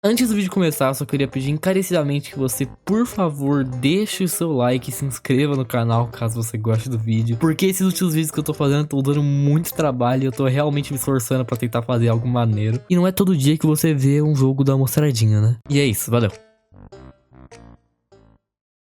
Antes do vídeo começar, eu só queria pedir encarecidamente que você, por favor, deixe o seu like e se inscreva no canal, caso você goste do vídeo. Porque esses últimos vídeos que eu tô fazendo estão dando muito trabalho e eu tô realmente me esforçando pra tentar fazer algo maneiro. E não é todo dia que você vê um jogo da mostradinha, né? E é isso, valeu!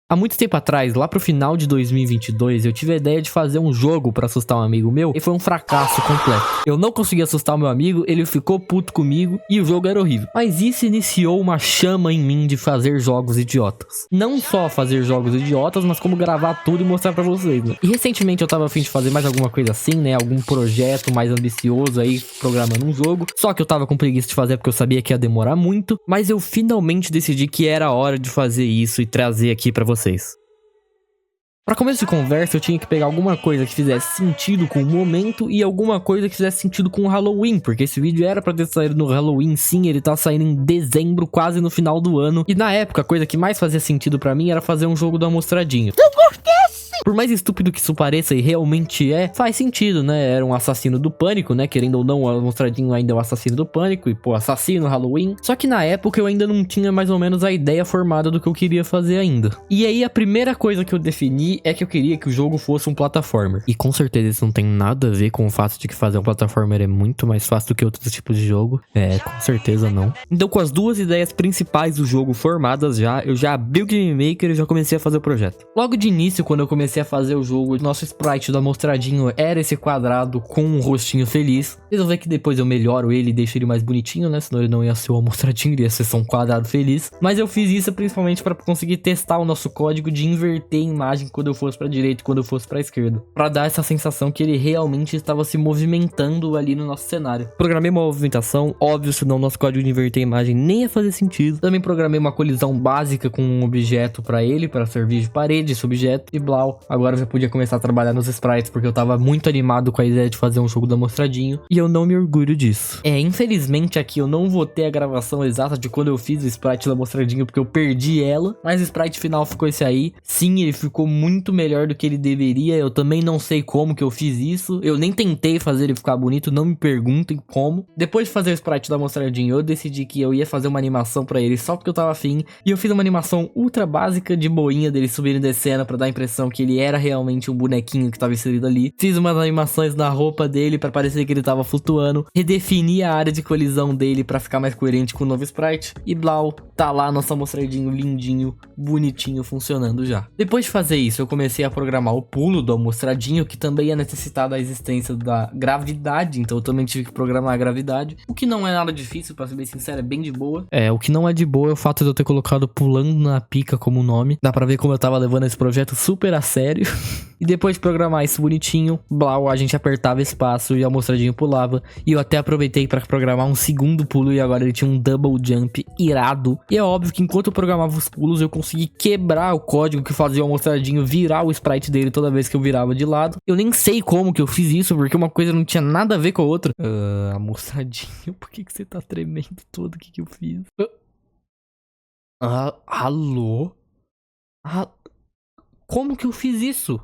Há muito tempo atrás, lá pro final de 2022, eu tive a ideia de fazer um jogo pra assustar um amigo meu e foi um fracasso completo. Eu não consegui assustar o meu amigo, ele ficou puto comigo e o jogo era horrível. Mas isso iniciou uma chama em mim de fazer jogos idiotas. Não só fazer jogos idiotas, mas como gravar tudo e mostrar pra vocês, né? E recentemente eu tava a fim de fazer mais alguma coisa assim, né? Algum projeto mais ambicioso aí, programando um jogo. Só que eu tava com preguiça de fazer porque eu sabia que ia demorar muito. Mas eu finalmente decidi que era a hora de fazer isso e trazer aqui pra vocês. Para começo de conversa, eu tinha que pegar alguma coisa que fizesse sentido com o momento e alguma coisa que fizesse sentido com o Halloween, porque esse vídeo era pra ter saído no Halloween, sim, ele tá saindo em dezembro, quase no final do ano. E na época, a coisa que mais fazia sentido pra mim era fazer um jogo do Amostradinho. Por mais estúpido que isso pareça, e realmente faz sentido, né? Era um assassino do Pânico, né? Querendo ou não, o Amostradinho ainda é o assassino do Pânico. E, pô, assassino, Halloween. Só que na época eu ainda não tinha mais ou menos a ideia formada do que eu queria fazer ainda. E aí a primeira coisa que eu defini é que eu queria que o jogo fosse um platformer. E com certeza isso não tem nada a ver com o fato de que fazer um platformer é muito mais fácil do que outros tipos de jogo. Com certeza não. Então, com as duas ideias principais do jogo formadas eu já abri o Game Maker e já comecei a fazer o projeto. Logo de início, quando eu comecei a fazer o jogo, nosso sprite do Amostradinho era esse quadrado com um rostinho feliz. Vocês vão ver que depois eu melhoro ele e deixo ele mais bonitinho, né? Senão ele não ia ser o Amostradinho, ele ia ser só um quadrado feliz. Mas eu fiz isso principalmente para conseguir testar o nosso código de inverter a imagem quando eu fosse para direita e quando eu fosse para esquerda, para dar essa sensação que ele realmente estava se movimentando ali no nosso cenário. Programei uma movimentação, óbvio, senão nosso código de inverter a imagem nem ia fazer sentido. Também programei uma colisão básica com um objeto para ele, para servir de parede esse objeto, e blau. Agora eu já podia começar a trabalhar nos sprites, porque eu tava muito animado com a ideia de fazer um jogo do Amostradinho, e eu não me orgulho disso. Infelizmente aqui eu não vou ter a gravação exata de quando eu fiz o sprite do Amostradinho, porque eu perdi ela, mas o sprite final ficou esse aí. Sim, ele ficou muito melhor do que ele deveria. Eu também não sei como que eu fiz isso, eu nem tentei fazer ele ficar bonito, não me perguntem como. Depois de fazer o sprite do Amostradinho, eu decidi que eu ia fazer uma animação pra ele só porque eu tava afim, e eu fiz uma animação ultra básica de boinha dele subindo e descendo pra dar a impressão que ele era realmente um bonequinho que tava inserido ali. Fiz umas animações na roupa dele pra parecer que ele tava flutuando. Redefini a área de colisão dele pra ficar mais coerente com o novo sprite. E blau, tá lá nosso Amostradinho lindinho, bonitinho, funcionando já. Depois de fazer isso, eu comecei a programar o pulo do Amostradinho, que também é necessitado a existência da gravidade. Então eu também tive que programar a gravidade, o que não é nada difícil, pra ser bem sincero, é bem de boa. O que não é de boa é o fato de eu ter colocado pulando na pica como nome. Dá pra ver como eu tava levando esse projeto super a sério. E depois de programar isso bonitinho, blau, a gente apertava espaço e o Amostradinho pulava. E eu até aproveitei pra programar um segundo pulo e agora ele tinha um double jump irado. E é óbvio que enquanto eu programava os pulos, eu consegui quebrar o código que fazia o Amostradinho virar o sprite dele toda vez que eu virava de lado. Eu nem sei como que eu fiz isso, porque uma coisa não tinha nada a ver com a outra. Amostradinho, por que você tá tremendo todo? O que eu fiz? Alô? Como que eu fiz isso?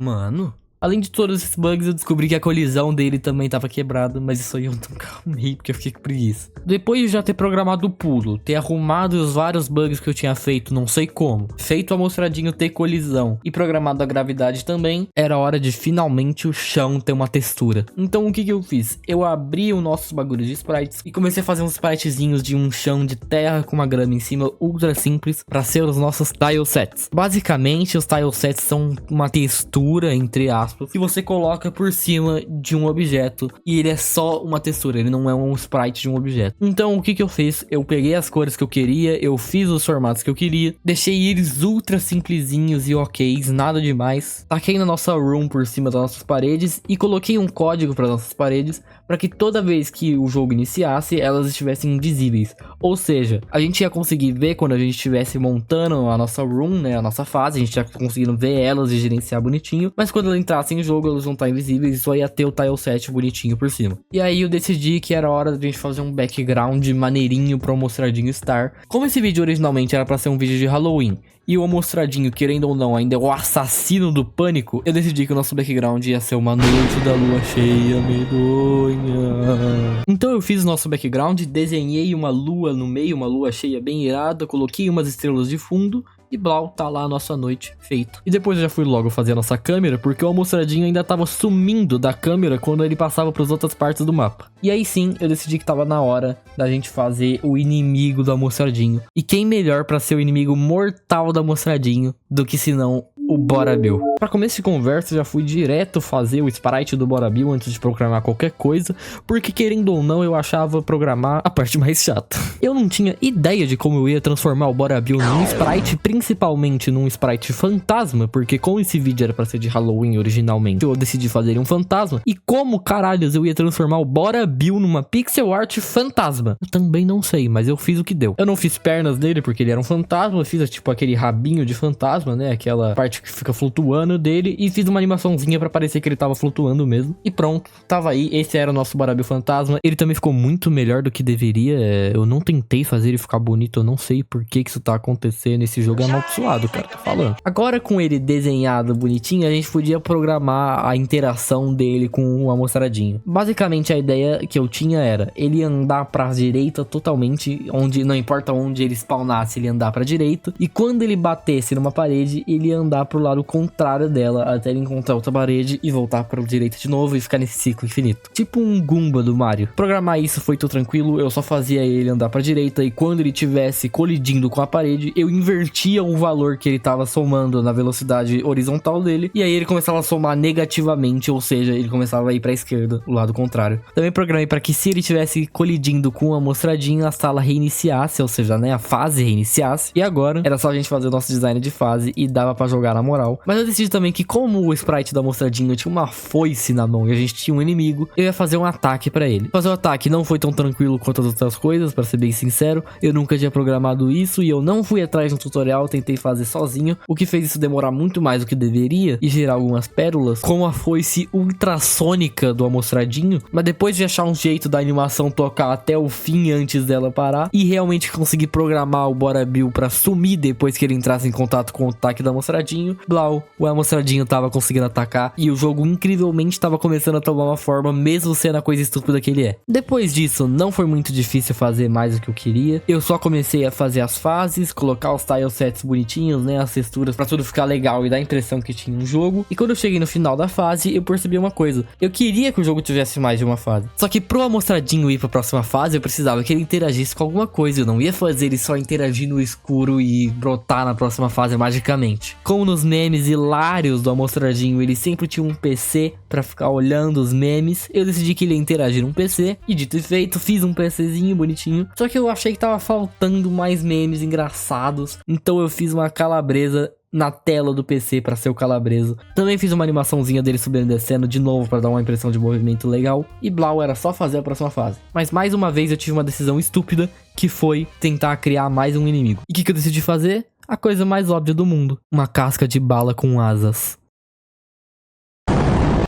Mano. Além de todos esses bugs, eu descobri que a colisão dele também tava quebrada, mas isso aí eu nunca arrumei, porque eu fiquei com preguiça. Depois de já ter programado o pulo, ter arrumado os vários bugs que eu tinha feito, não sei como, feito o Amostradinho ter colisão e programado a gravidade também, era hora de finalmente o chão ter uma textura. Então o que eu fiz? Eu abri os nossos bagulhos de sprites e comecei a fazer uns spritezinhos de um chão de terra com uma grama em cima, ultra simples, para ser os nossos tile sets. Basicamente, os tile sets são uma textura, entre aspas, que você coloca por cima de um objeto e ele é só uma textura, ele não é um sprite de um objeto. Então o que eu fiz? Eu peguei as cores que eu queria, eu fiz os formatos que eu queria, deixei eles ultra simplesinhos e ok, nada demais. Taquei na nossa room por cima das nossas paredes e coloquei um código para nossas paredes para que toda vez que o jogo iniciasse, elas estivessem invisíveis. Ou seja, a gente ia conseguir ver quando a gente estivesse montando a nossa room, né, a nossa fase, a gente ia conseguindo ver elas e gerenciar bonitinho, mas quando ela entrar entrassem em jogo, eles vão estar invisíveis e só ia ter o tileset bonitinho por cima. E aí eu decidi que era hora de a gente fazer um background maneirinho pro Amostradinho estar. Como esse vídeo originalmente era pra ser um vídeo de Halloween, e o Amostradinho, querendo ou não, ainda é o assassino do pânico, eu decidi que o nosso background ia ser uma noite da lua cheia medonha. Então eu fiz o nosso background, desenhei uma lua no meio, uma lua cheia bem irada, coloquei umas estrelas de fundo, e blau, tá lá a nossa noite feito. E depois eu já fui logo fazer a nossa câmera, porque o Amostradinho ainda tava sumindo da câmera quando ele passava pras outras partes do mapa. E aí sim, eu decidi que tava na hora da gente fazer o inimigo do Amostradinho. E quem melhor pra ser o inimigo mortal do Amostradinho do que senão o Bora Bill. Pra começo de conversa, já fui direto fazer o sprite do Bora Bill antes de programar qualquer coisa, porque querendo ou não, eu achava programar a parte mais chata. Eu não tinha ideia de como eu ia transformar o Bora Bill num sprite, principalmente num sprite fantasma, porque como esse vídeo era pra ser de Halloween originalmente, eu decidi fazer um fantasma, e como caralhos eu ia transformar o Bora Bill numa pixel art fantasma? Eu também não sei, mas eu fiz o que deu. Eu não fiz pernas dele porque ele era um fantasma, eu fiz tipo aquele rabinho de fantasma, né, aquela parte que fica flutuando dele, e fiz uma animaçãozinha pra parecer que ele tava flutuando mesmo, e pronto, tava aí, esse era o nosso Bora Bill fantasma. Ele também ficou muito melhor do que deveria, eu não tentei fazer ele ficar bonito, eu não sei por que isso tá acontecendo, esse jogo é amaldiçoado, cara, tô falando. Agora com ele desenhado bonitinho, a gente podia programar a interação dele com o Amostradinho. Basicamente a ideia que eu tinha era, ele andar pra direita totalmente, onde não importa onde ele spawnasse, ele andar pra direita, e quando ele batesse numa parede, ele ia andar pro lado contrário dela, até ele encontrar outra parede e voltar pra direita de novo e ficar nesse ciclo infinito. Tipo um Goomba do Mario. Programar isso foi tudo tranquilo, eu só fazia ele andar pra direita, e quando ele tivesse colidindo com a parede, eu invertia o valor que ele tava somando na velocidade horizontal dele, e aí ele começava a somar negativamente, ou seja, ele começava a ir pra esquerda, o lado contrário. Também programei para que se ele tivesse colidindo com o Amostradinho, a sala reiniciasse, ou seja, né, a fase reiniciasse, e agora era só a gente fazer o nosso design de fase e dava pra jogar na moral. Mas eu decidi também que como o sprite do Amostradinho tinha uma foice na mão e a gente tinha um inimigo, eu ia fazer um ataque pra ele. Fazer o ataque não foi tão tranquilo quanto as outras coisas, pra ser bem sincero, eu nunca tinha programado isso e eu não fui atrás de um tutorial, tentei fazer sozinho, o que fez isso demorar muito mais do que deveria e gerar algumas pérolas, como a foice ultrassônica do Amostradinho, mas depois de achar um jeito da animação tocar até o fim antes dela parar e realmente conseguir programar o Bora Bill pra sumir depois que ele entrasse em contato com o ataque do Amostradinho, blau, o Amostradinho tava conseguindo atacar e o jogo incrivelmente tava começando a tomar uma forma, mesmo sendo a coisa estúpida que ele é. Depois disso, não foi muito difícil fazer mais do que eu queria, eu só comecei a fazer as fases, colocar os tilesets bonitinhos, né, as texturas pra tudo ficar legal e dar a impressão que tinha um jogo, e quando eu cheguei no final da fase, eu percebi uma coisa, eu queria que o jogo tivesse mais de uma fase, só que pro Amostradinho ir pra próxima fase, eu precisava que ele interagisse com alguma coisa, eu não ia fazer ele só interagir no escuro e brotar na próxima fase magicamente. Como nos memes hilários do Amostradinho, ele sempre tinha um PC pra ficar olhando os memes, eu decidi que ele ia interagir num PC, e dito e feito, fiz um PCzinho bonitinho, só que eu achei que tava faltando mais memes engraçados, então eu fiz uma calabresa na tela do PC pra ser o calabreso. Também fiz uma animaçãozinha dele subindo e descendo de novo pra dar uma impressão de movimento legal. E blau, era só fazer a próxima fase. Mas mais uma vez eu tive uma decisão estúpida, que foi tentar criar mais um inimigo. E o que eu decidi fazer? A coisa mais óbvia do mundo. Uma casca de bala com asas.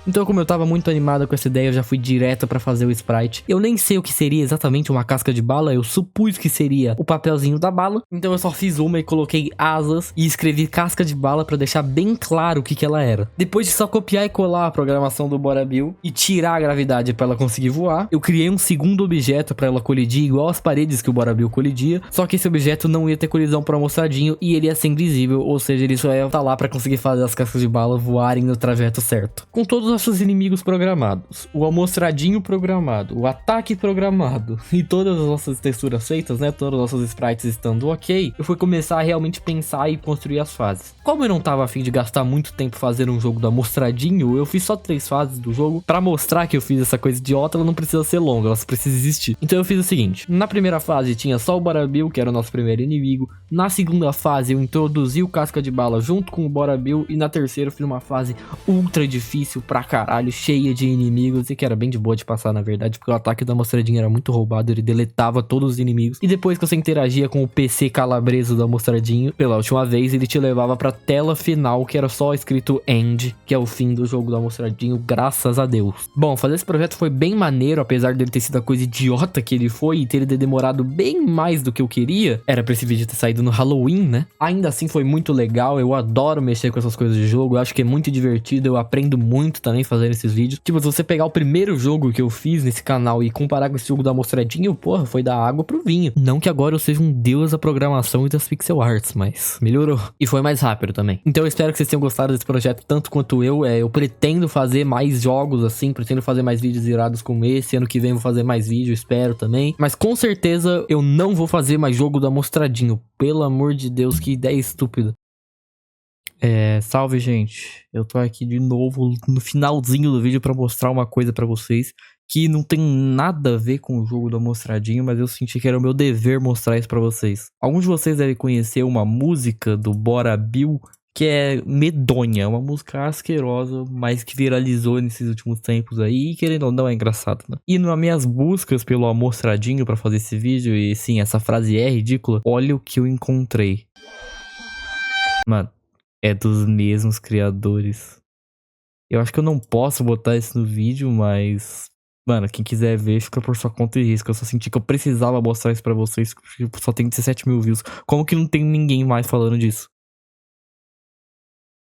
Então, como eu tava muito animado com essa ideia, eu já fui direto pra fazer o sprite. Eu nem sei o que seria exatamente uma casca de bala, eu supus que seria o papelzinho da bala. Então eu só fiz uma e coloquei asas e escrevi casca de bala pra deixar bem claro o que ela era. Depois de só copiar e colar a programação do Bora Bill e tirar a gravidade pra ela conseguir voar, eu criei um segundo objeto pra ela colidir igual as paredes que o Bora Bill colidia, só que esse objeto não ia ter colisão pro Amostradinho e ele ia ser invisível, ou seja, ele só ia estar lá pra conseguir fazer as cascas de bala voarem no trajeto certo. Com todos os nossos inimigos programados, o Amostradinho programado, o ataque programado e todas as nossas texturas feitas, né, todos os nossos sprites estando ok, eu fui começar a realmente pensar e construir as fases. Como eu não tava a fim de gastar muito tempo fazendo um jogo do Amostradinho, eu fiz só 3 fases do jogo pra mostrar que eu fiz essa coisa idiota, ela não precisa ser longa, ela só precisa existir. Então eu fiz o seguinte, na primeira fase tinha só o Bora Bill, que era o nosso primeiro inimigo, na segunda fase eu introduzi o Casca de Bala junto com o Bora Bill, e na terceira eu fiz uma fase ultra difícil pra caralho, cheia de inimigos e que era bem de boa de passar, na verdade, porque o ataque da Mostradinha era muito roubado, ele deletava todos os inimigos. E depois que você interagia com o PC calabreso da Mostradinho, pela última vez, ele te levava pra tela final, que era só escrito End, que é o fim do jogo da Mostradinho, graças a Deus. Bom, fazer esse projeto foi bem maneiro, apesar dele ter sido a coisa idiota que ele foi e ter demorado bem mais do que eu queria. Era pra esse vídeo ter saído no Halloween, né? Ainda assim foi muito legal, eu adoro mexer com essas coisas de jogo, eu acho que é muito divertido, eu aprendo muito também fazendo esses vídeos. Tipo, se você pegar o primeiro jogo que eu fiz nesse canal e comparar com esse jogo da Mostradinho, porra, foi da água pro vinho. Não que agora eu seja um deus da programação e das pixel arts, mas melhorou. E foi mais rápido também. Então eu espero que vocês tenham gostado desse projeto tanto quanto eu. Eu pretendo fazer mais jogos assim, pretendo fazer mais vídeos irados como esse. Ano que vem eu vou fazer mais vídeos, espero também. Mas com certeza eu não vou fazer mais jogo da Mostradinho. Pelo amor de Deus, que ideia estúpida. Salve, gente. Eu tô aqui de novo no finalzinho do vídeo pra mostrar uma coisa pra vocês que não tem nada a ver com o jogo da Mostradinho, mas eu senti que era o meu dever mostrar isso pra vocês. Alguns de vocês devem conhecer uma música do Bora Bill que é medonha, uma música asquerosa, mas que viralizou nesses últimos tempos aí, e querendo ou não é engraçado, né? E nas minhas buscas pelo Amostradinho pra fazer esse vídeo, e sim, essa frase é ridícula, olha o que eu encontrei. Mano, é dos mesmos criadores. Eu acho que eu não posso botar isso no vídeo, mas... Mano, quem quiser ver, fica por sua conta e risco. Eu só senti que eu precisava mostrar isso pra vocês, porque só tem 17 mil views. Como que não tem ninguém mais falando disso?